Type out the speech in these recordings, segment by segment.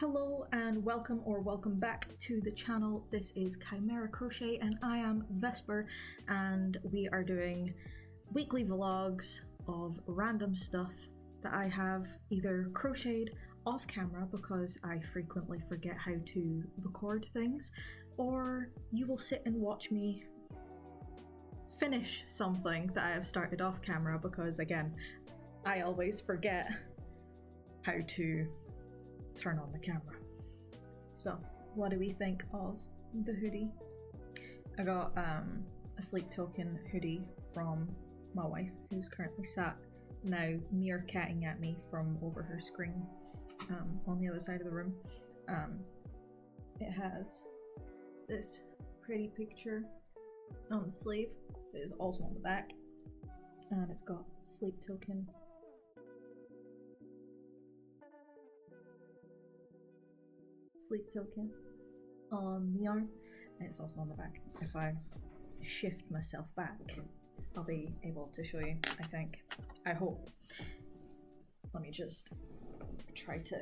Hello and welcome or welcome back to the channel. This is Chimera Crochet and I am Vesper, and we are doing weekly vlogs of random stuff that I have either crocheted off camera because I frequently forget how to record things, or you will sit and watch me finish something that I have started off camera because, again, I always forget how to turn on the camera. So what do we think of the hoodie? I got a sleep token hoodie from my wife, who's currently sat now meerkatting at me from over her screen on the other side of the room. It has this pretty picture on the sleeve that is also on the back, and it's got sleep token on the arm, and it's also on the back. If I shift myself back, I'll be able to show you, I think. I hope. Let me just try to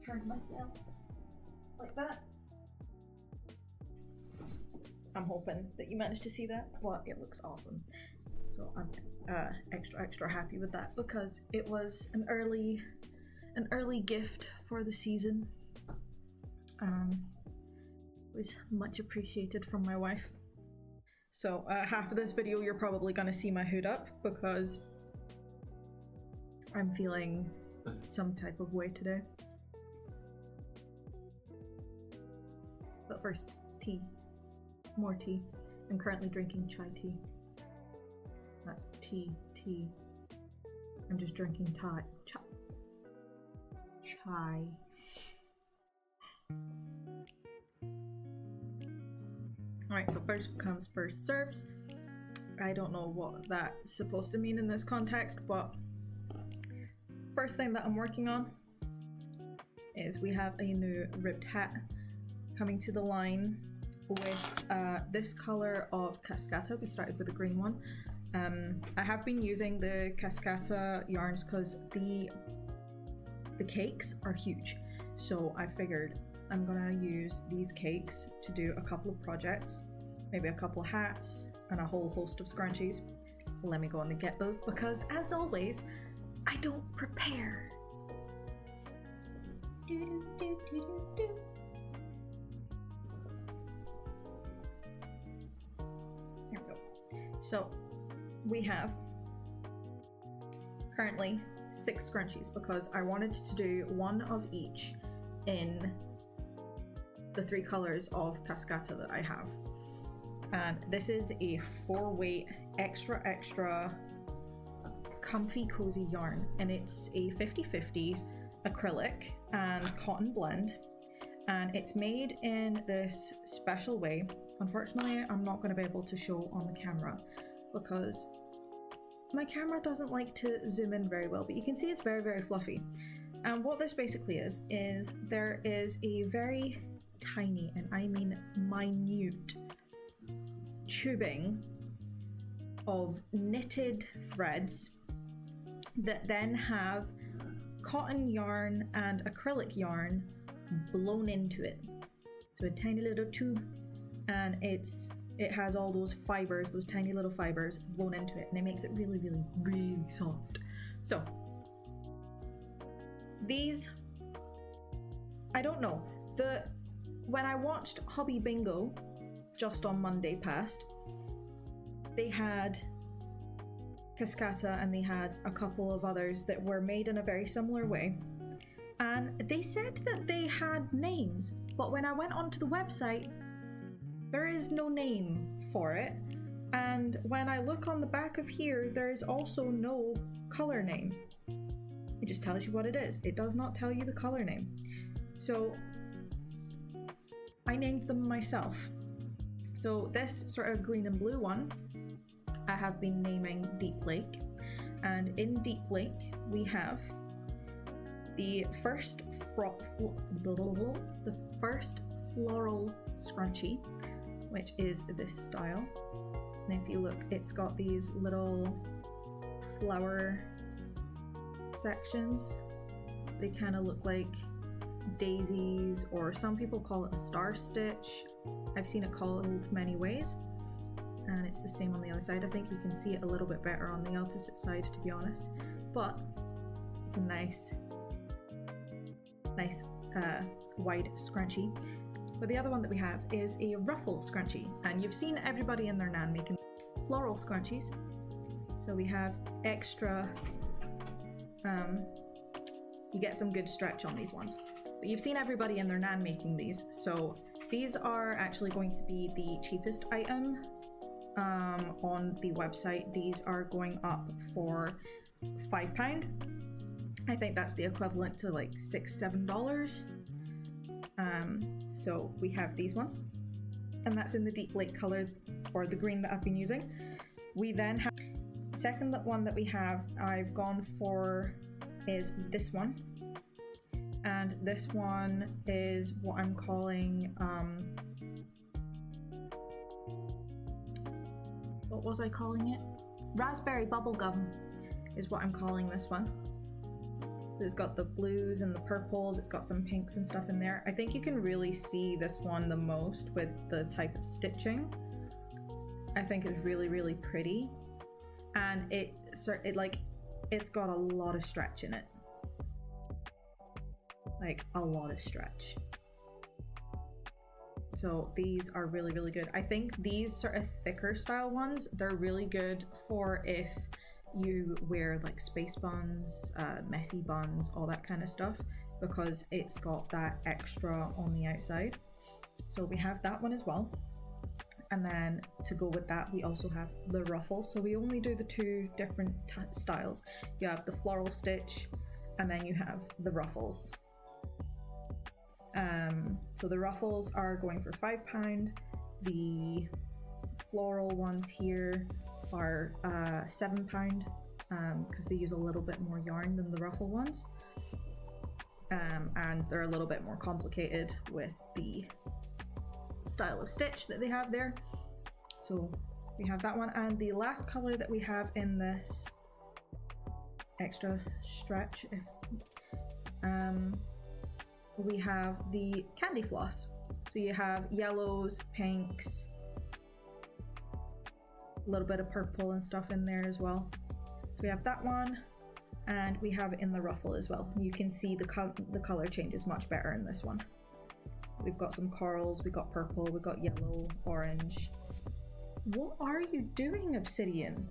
turn myself like that. I'm hoping that you managed to see that, but it looks awesome. So I'm extra happy with that because it was an early gift for the season. It was much appreciated from my wife. So half of this video you're probably gonna see my hood up because I'm feeling some type of way today. But first, tea. More tea. I'm currently drinking chai tea. That's tea. I'm just drinking chai. Alright, so first comes first serves. I don't know what that's supposed to mean in this context, but first thing that I'm working on is we have a new ribbed hat coming to the line with this color of cascata. We started with a green one. I have been using the cascata yarns because the cakes are huge, so I figured I'm gonna use these cakes to do a couple of projects, maybe a couple of hats and a whole host of scrunchies. Let me go and get those because, as always, I don't prepare. Here we go. So we have currently 6 scrunchies because I wanted to do one of each in the 3 colors of cascata that I have. And this is a 4-weight extra comfy cozy yarn, and it's a 50-50 acrylic and cotton blend, and it's made in this special way. Unfortunately, I'm not going to be able to show on the camera because my camera doesn't like to zoom in very well, but you can see it's very fluffy. And what this basically is there is a very tiny, and I mean minute, tubing of knitted threads that then have cotton yarn and acrylic yarn blown into it. So a tiny little tube, and it has all those fibers, those tiny little fibers blown into it, and it makes it really soft. So these, I don't know, when I watched Hobby Bingo just on Monday past, they had cascata and they had a couple of others that were made in a very similar way, and they said that they had names, but when I went onto the website there is no name for it, and when I look on the back of here there's also no color name. It just tells you what it is. It does not tell you the color name. So I named them myself. So this sort of green and blue one I have been naming Deep Lake, and in Deep Lake we have the first floral scrunchie, which is this style. And if you look, it's got these little flower sections. They kind of look like daisies, or some people call it a star stitch. I've seen it called many ways, and it's the same on the other side. I think you can see it a little bit better on the opposite side, to be honest, but it's a nice wide scrunchie. But the other one that we have is a ruffle scrunchie, and you've seen everybody in their nan making floral scrunchies. So we have extra, you get some good stretch on these ones. But you've seen everybody in their nan making these, so these are actually going to be the cheapest item on the website. These are going up for £5. I think that's the equivalent to like $6-7. So we have these ones, and that's in the deep lake color for the green that I've been using. We then have the second one that we have, I've gone for, is this one, and this one is what I'm calling what was I calling it? Raspberry bubblegum is what I'm calling this one. It's got the blues and the purples, it's got some pinks and stuff in there. I think you can really see this one the most with the type of stitching. I think it's really, really pretty. And it's got a lot of stretch in it. Like a lot of stretch. So these are really, really good. I think these sort of thicker style ones, they're really good for if you wear like space buns, messy buns, all that kind of stuff, because it's got that extra on the outside. So we have that one as well. And then to go with that, we also have the ruffle. So we only do the two different styles. You have the floral stitch, and then you have the ruffles. So the ruffles are going for £5. The floral ones here are £7, because they use a little bit more yarn than the ruffle ones, and they're a little bit more complicated with the style of stitch that they have there. So we have that one, and the last color that we have in this extra stretch, we have the candy floss. So you have yellows, pinks, a little bit of purple and stuff in there as well. So we have that one, and we have it in the ruffle as well. You can see the color changes much better in this one. We've got some corals, we got purple, we got yellow, orange. What are you doing, Obsidian?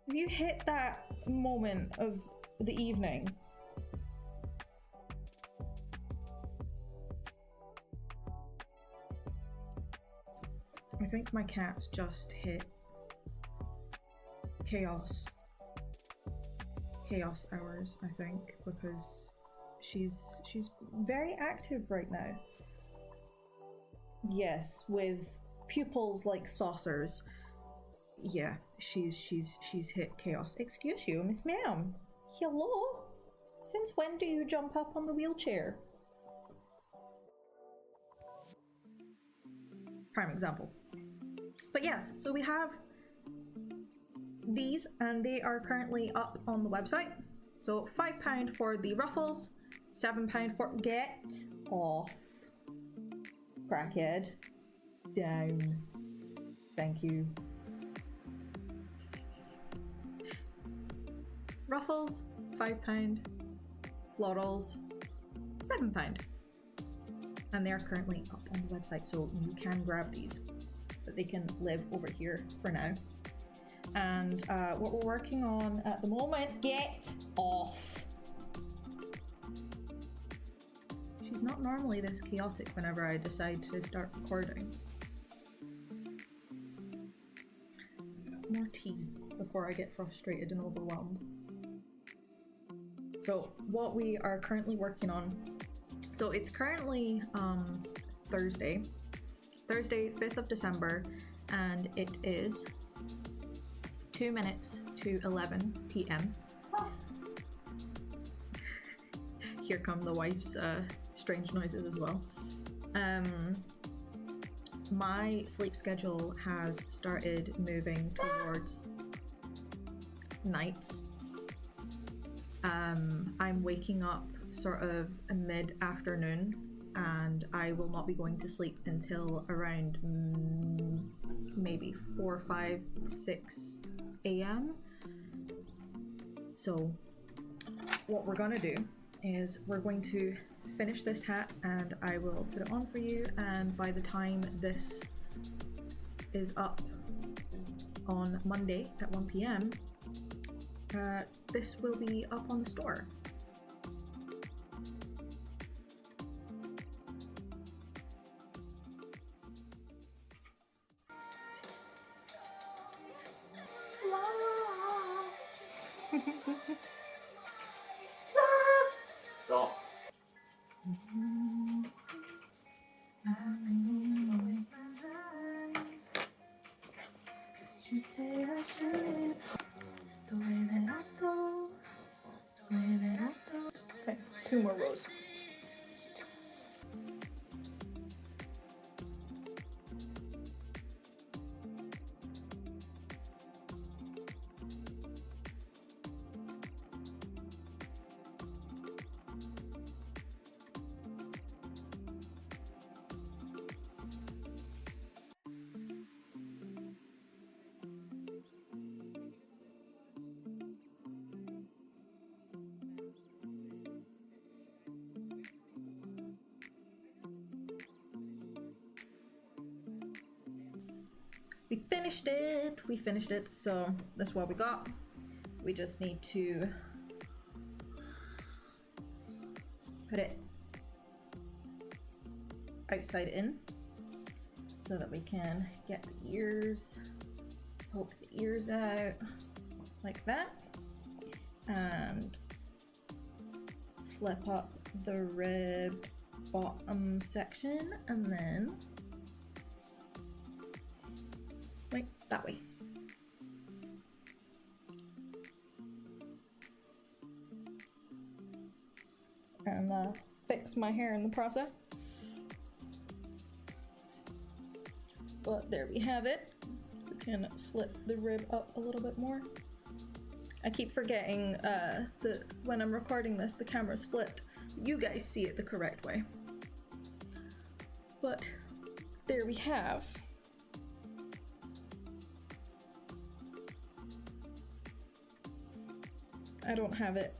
Have you hit that moment of the evening? I think my cat's just hit chaos hours, I think, because she's very active right now. Yes, with pupils like saucers. Yeah, she's hit chaos. Excuse you, Miss Ma'am. Hello? Since when do you jump up on the wheelchair? Prime example. But yes, so we have these, and they are currently up on the website. So £5 for the ruffles, £7 for get off. Crackhead. Down. Thank you. Ruffles, £5. Florals, £7. And they are currently up on the website, so you can grab these, but they can live over here for now. And what we're working on at the moment, get off. She's not normally this chaotic whenever I decide to start recording. More tea before I get frustrated and overwhelmed. So what we are currently working on, so it's currently Thursday, 5th of December, and it is 2 minutes to 11 p.m. Here come the wife's strange noises as well. My sleep schedule has started moving towards nights. I'm waking up sort of a mid-afternoon, and I will not be going to sleep until around maybe 4, 5, 6 a.m. So what we're gonna do is we're going to finish this hat and I will put it on for you, and by the time this is up on Monday at 1 p.m, this will be up on the store. Stop. You say I should live the way that I do, the way that I do. Okay, 2 more rows. We finished it, so that's what we got. We just need to put it outside in so that we can get the ears, poke the ears out like that, and flip up the ribbed bottom section, and then like that way. And fix my hair in the process. But there we have it. We can flip the rib up a little bit more. I keep forgetting that when I'm recording this, the camera's flipped. You guys see it the correct way. But there we have. I don't have it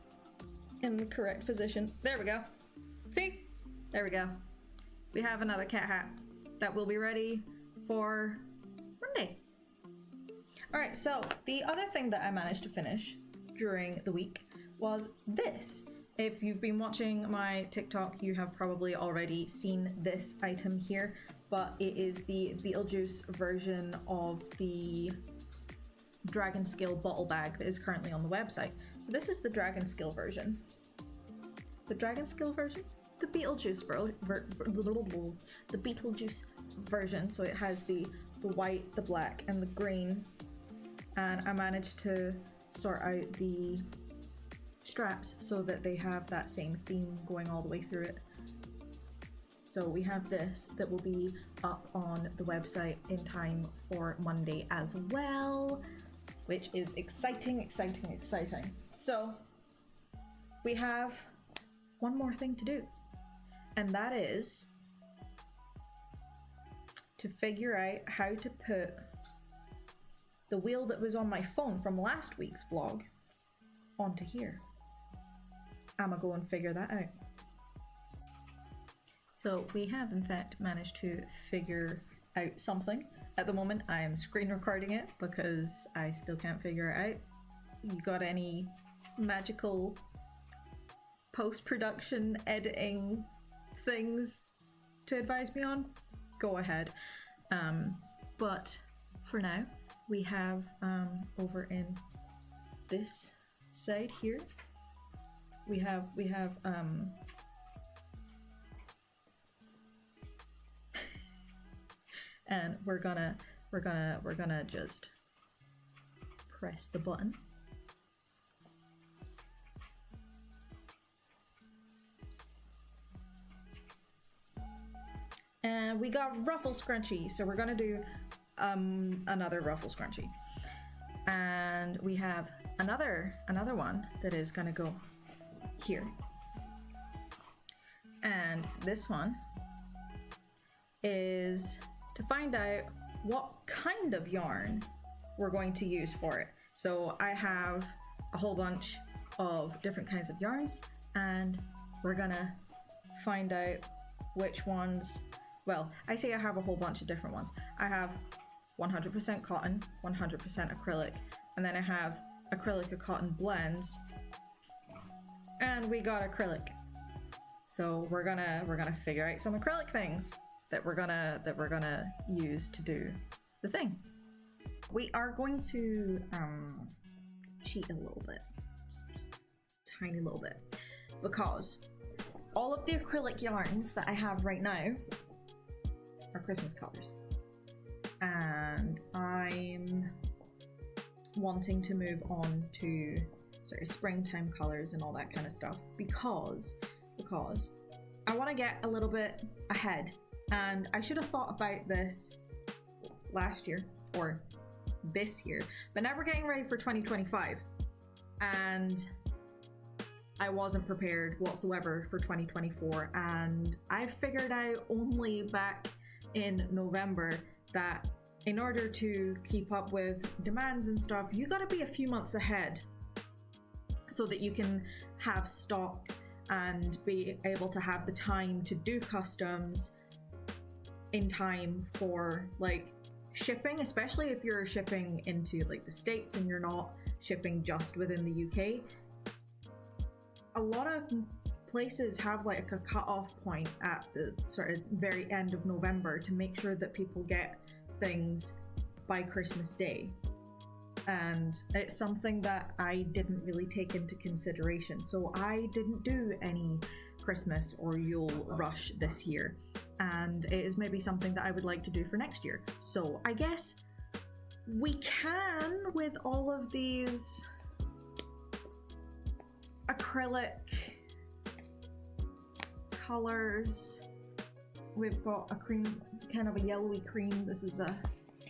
in the correct position. There we go. See? There we go. We have another cat hat that will be ready for Monday. Alright, so the other thing that I managed to finish during the week was this. If you've been watching my TikTok, you have probably already seen this item here, but it is the Beetlejuice version of the Dragon Skill bottle bag that is currently on the website. So this is the Dragon Skill version. The Dragon Skill version? The Beetlejuice the Beetlejuice version. So it has the white, the black, and the green. And I managed to sort out the straps so that they have that same theme going all the way through it. So we have this that will be up on the website in time for Monday as well, which is exciting, exciting, exciting. So we have one more thing to do, and that is to figure out how to put the wheel that was on my phone from last week's vlog onto here. I'ma go and figure that out. So we have in fact managed to figure out something. At the moment I am screen recording it because I still can't figure it out. You got any magical post-production editing things to advise me on? Go ahead. But for now, we have over in this side here, we have and we're gonna just press the button. And we got ruffle scrunchie, so we're gonna do another ruffle scrunchie. And we have another one that is gonna go here. And this one is to find out what kind of yarn we're going to use for it. So I have a whole bunch of different kinds of yarns, and we're gonna find out which ones, well, I say I have a whole bunch of different ones. I have 100% cotton, 100% acrylic, and then I have acrylic and cotton blends, and we got acrylic. So we're gonna figure out some acrylic things that we're gonna use to do the thing. We are going to cheat a little bit, just a tiny little bit, because all of the acrylic yarns that I have right now are Christmas colors, and I'm wanting to move on to sort of springtime colors and all that kind of stuff because I want to get a little bit ahead, and I should have thought about this last year or this year, but now we're getting ready for 2025, and I wasn't prepared whatsoever for 2024, and I figured out only back in November that in order to keep up with demands and stuff, you gotta be a few months ahead so that you can have stock and be able to have the time to do customs in time for like shipping, especially if you're shipping into like the States and you're not shipping just within the UK. A lot of places have like a cut-off point at the sort of very end of November to make sure that people get things by Christmas Day. And it's something that I didn't really take into consideration. So I didn't do any Christmas or Yule rush this year. And it is maybe something that I would like to do for next year. So I guess we can, with all of these acrylic colors. We've got a cream, it's kind of a yellowy cream. This is a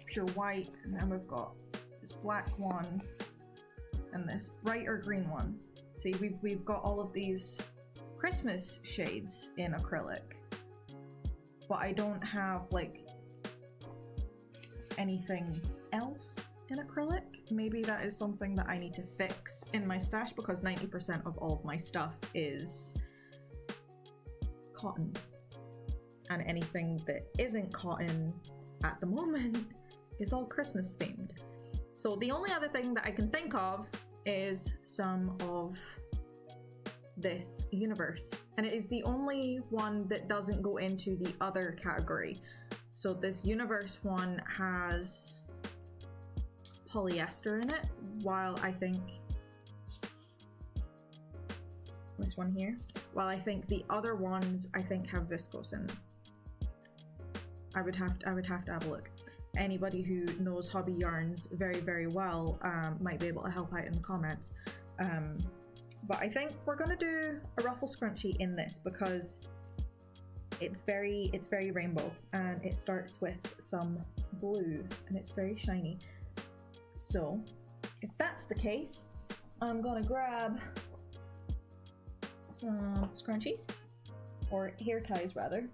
pure white, and then we've got this black one and this brighter green one. See, we've got all of these Christmas shades in acrylic, but I don't have like anything else in acrylic. Maybe that is something that I need to fix in my stash, because 90% of all of my stuff is cotton, and anything that isn't cotton at the moment is all Christmas themed. So the only other thing that I can think of is some of this universe, and it is the only one that doesn't go into the other category. So this universe one has polyester in it, while I think this one here, while I think the other ones I think have viscose in. I would have to have a look. Anybody who knows hobby yarns very, very well might be able to help out in the comments. But I think we're gonna do a ruffle scrunchie in this because it's very rainbow, and it starts with some blue and it's very shiny. So if that's the case, I'm gonna grab some scrunchies, or hair ties rather,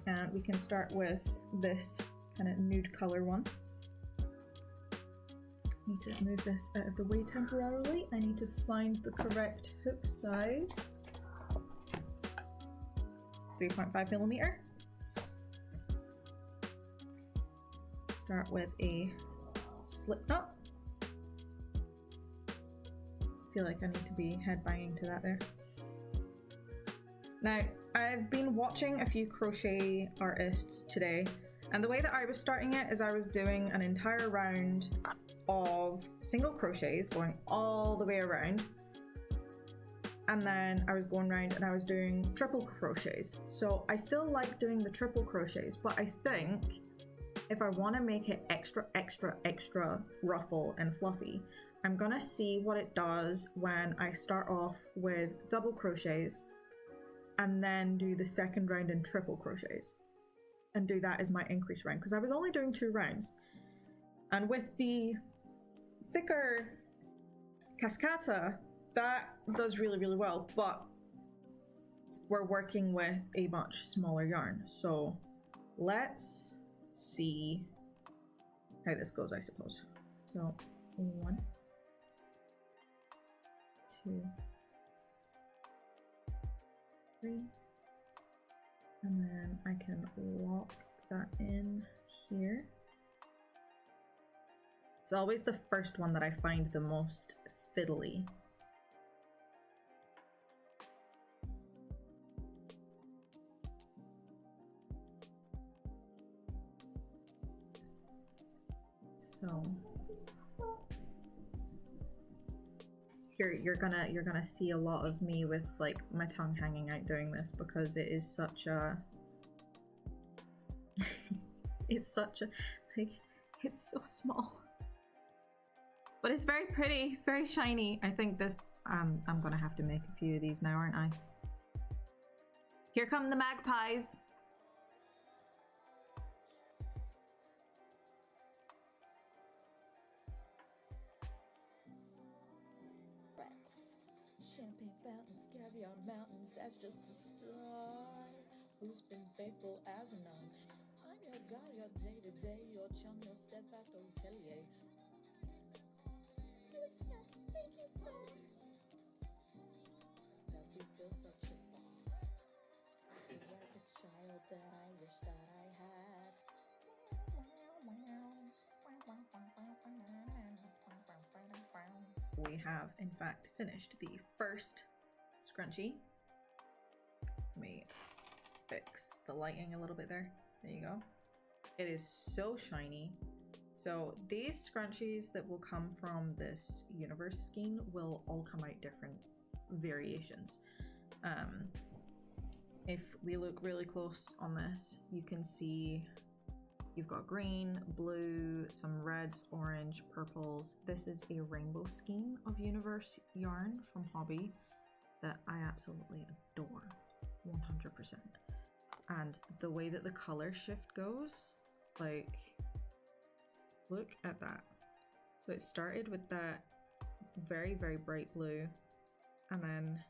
and we can start with this kind of nude color one. Need to move this out of the way temporarily. I need to find the correct hook size. 3.5 millimeter. Start with a slip knot. Feel like I need to be head banging to that there. Now, I've been watching a few crochet artists today, and the way that I was starting it is I was doing an entire round of single crochets going all the way around, and then I was going around and I was doing triple crochets. So I still like doing the triple crochets, but I think if I want to make it extra ruffle and fluffy, I'm gonna see what it does when I start off with double crochets and then do the second round in triple crochets and do that as my increase round, because I was only doing 2 rounds. And with the thicker cascata, that does really, really well, but we're working with a much smaller yarn. So let's see how this goes, I suppose. So 1, 2, 3, and then I can lock that in here. It's always the first one that I find the most fiddly. So here you're gonna see a lot of me with like my tongue hanging out doing this, because it is such a it's such a like, it's so small, but it's very pretty, very shiny. I think this I'm gonna have to make a few of these now, aren't I? Here come the magpies. Champagne fountains, caviar mountains, that's just the start. Who's been faithful as a nun? I'm your guy, your day to day, your chum, your steadfast hotelier. You're stuck, thank you so much. That we feel such a bond. You're like a child that I wish that I had. We have in fact finished the first scrunchie. Let me fix the lighting a little bit there. There you go. It is so shiny. So these scrunchies that will come from this universe skein will all come out different variations. If we look really close on this, you can see you've got green, blue, some reds, orange, purples. This is a rainbow skein of universe yarn from Hobby that I absolutely adore, 100%. And the way that the color shift goes, like, look at that. So it started with that very, very bright blue, and then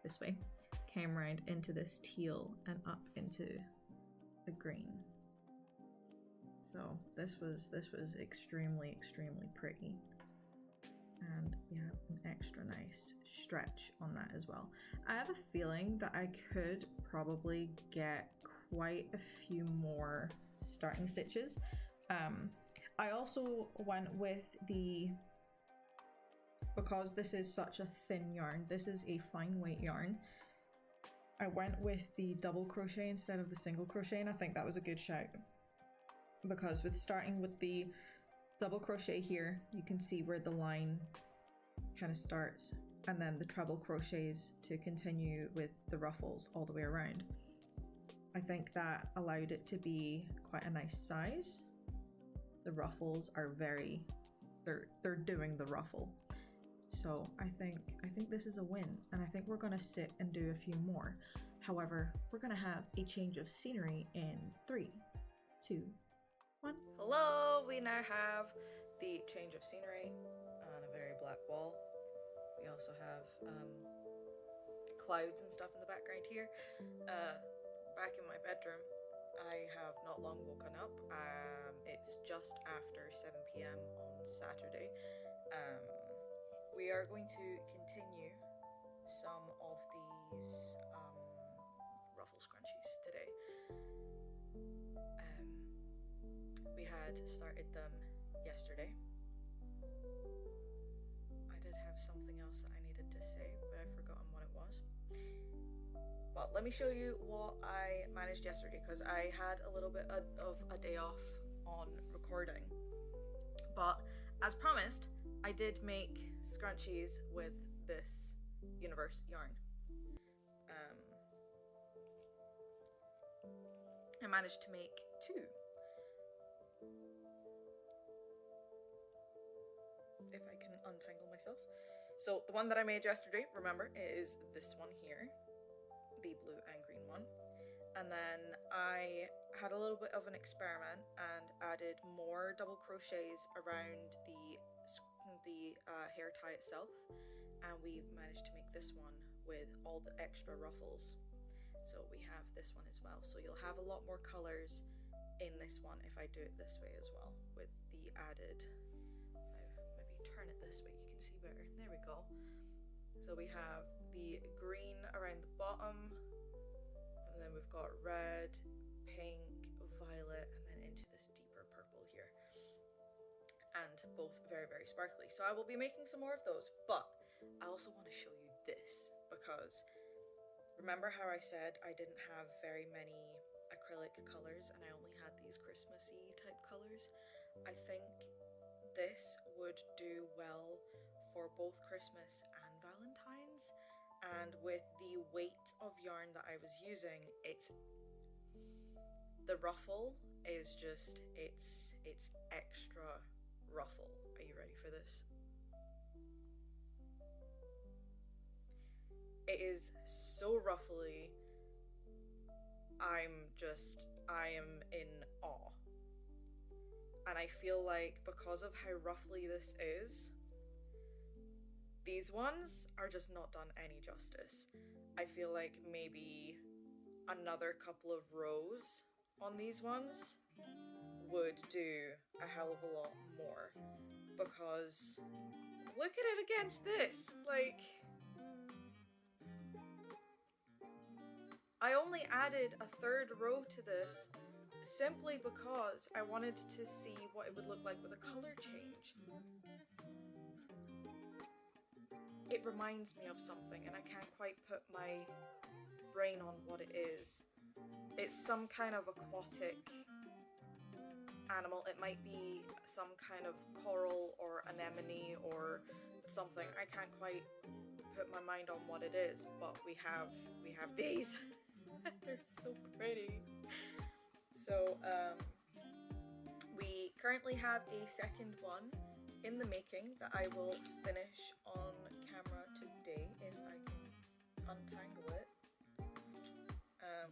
this way came around into this teal and up into the green. So this was extremely pretty, and yeah, an extra nice stretch on that as well. I have a feeling that I could probably get quite a few more starting stitches. I also went with because this is such a thin yarn, this is a fine weight yarn, I went with the double crochet instead of the single crochet, and I think that was a good shout. Because with starting with the double crochet here, you can see where the line kind of starts, and then the treble crochets to continue with the ruffles all the way around. I think that allowed it to be quite a nice size. The ruffles are they're doing the ruffle. So I think this is a win, and I think we're gonna sit and do a few more. However, we're gonna have a change of scenery in 3, 2, 1. Hello, we now have the change of scenery on a very black wall. We also have clouds and stuff in the background here. Back in my bedroom, I have not long woken up. It's just after 7 p.m. on Saturday. We are going to continue some of these ruffle scrunchies today. We had started them yesterday. I did have something else that I needed to say, but I've forgotten what it was. But let me show you what I managed yesterday, because I had a little bit of a day off on recording. But as promised, I did make scrunchies with this universe yarn. I managed to make 2. If I can untangle myself. So the one that I made yesterday, remember, is this one here, the blue and green one. And then I had a little bit of an experiment and added more double crochets around the hair tie itself, and we've managed to make this one with all the extra ruffles. So we have this one as well. So you'll have a lot more colors in this one if I do it this way as well, with the added, if I maybe turn it this way you can see better. There we go. So we have the green around the bottom, and then we've got red, pink, violet, and then into this deeper purple here. And both very, very sparkly. So I will be making some more of those, but I also want to show you this, because remember how I said I didn't have very many acrylic colors and I only had these Christmassy type colors? I think this would do well for both Christmas and Valentine's, and with the weight of yarn that I was using, the ruffle is just, it's extra ruffle. Are you ready for this? It is so ruffly. I am in awe. And I feel like because of how ruffly this is, these ones are just not done any justice. I feel like maybe another couple of rows on these ones would do a hell of a lot more, because look at it against this. Like, I only added a third row to this simply because I wanted to see what it would look like with a color change. It reminds me of something and I can't quite put my brain on what it is. It's some kind of aquatic animal. It might be some kind of coral or anemone or something. I can't quite put my mind on what it is, but we have these. They're so pretty. So we currently have a second one in the making that I will finish on camera today if I can untangle it.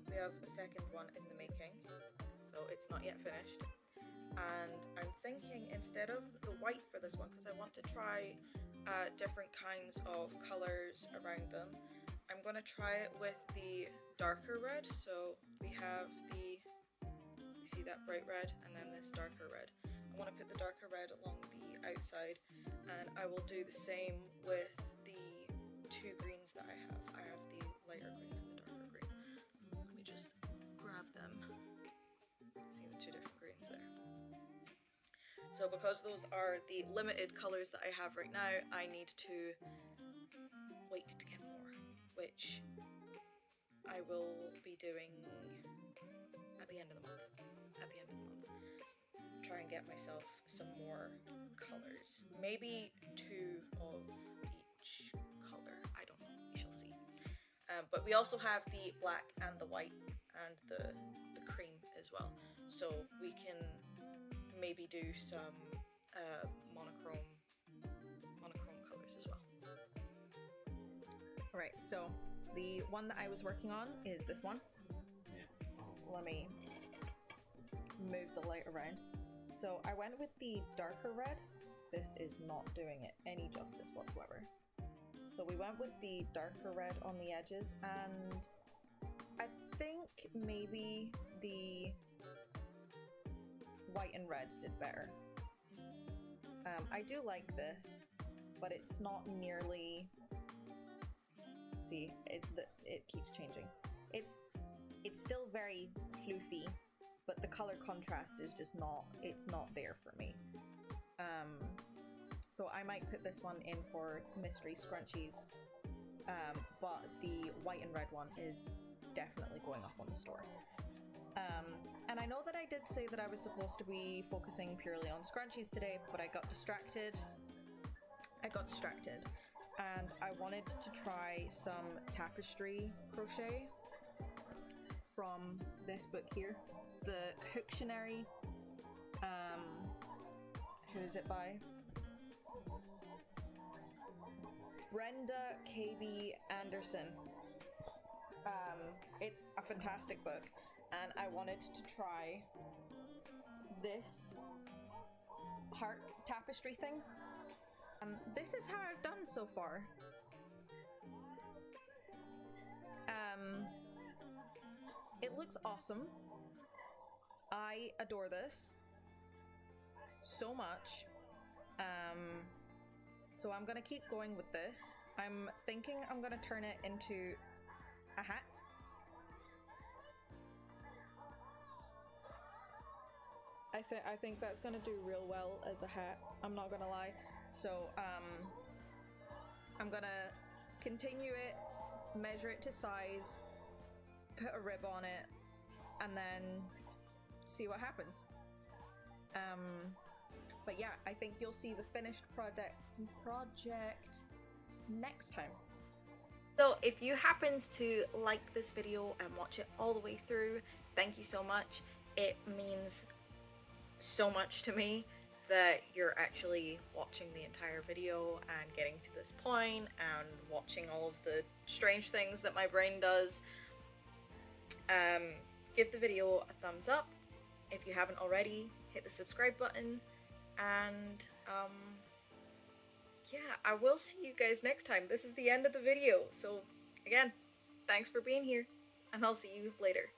We have a second one in the making, so it's not yet finished. And I'm thinking, instead of the white for this one, because I want to try different kinds of colors around them, I'm going to try it with the darker red. So we have you see that bright red and then this darker red. I want to put the darker red along the outside, and I will do the same with the two greens that I have. I have the lighter green and the darker green. Let me just grab them. See the two different greens there. So because those are the limited colours that I have right now, I need to wait to get more, which I will be doing at the end of the month. Try and get myself some more colours. Maybe two of each colour. I don't know. We shall see. But we also have the black and the white and the cream as well. So we can maybe do some monochrome colours as well. Alright, so the one that I was working on is this one. Let me move the light around. So I went with the darker red. This is not doing it any justice whatsoever. So we went with the darker red on the edges, and I think maybe the white and red did better. I do like this, but it's not nearly... See, it keeps changing. It's still very floofy, but the color contrast is just not there for me. So I might put this one in for mystery scrunchies, but the white and red one is definitely going up on the store. And I know that I did say that I was supposed to be focusing purely on scrunchies today, but I got distracted. And I wanted to try some tapestry crochet from this book here, the Dictionary. Who is it by? Brenda K.B. Anderson. It's a fantastic book, and I wanted to try this heart tapestry thing. This is how I've done so far. It looks awesome. I adore this so much. So I'm gonna keep going with this. I'm thinking I'm gonna turn it into a hat. I think that's gonna do real well as a hat, I'm not gonna lie. So I'm gonna continue it, measure it to size, put a rib on it, and then see what happens. But yeah, I think you'll see the finished project next time. So if you happened to like this video and watch it all the way through, thank you so much. It means so much to me that you're actually watching the entire video and getting to this point and watching all of the strange things that my brain does. Give the video a thumbs up. If you haven't already, hit the subscribe button, and yeah, I will see you guys next time. This is the end of the video, so again, thanks for being here, and I'll see you later.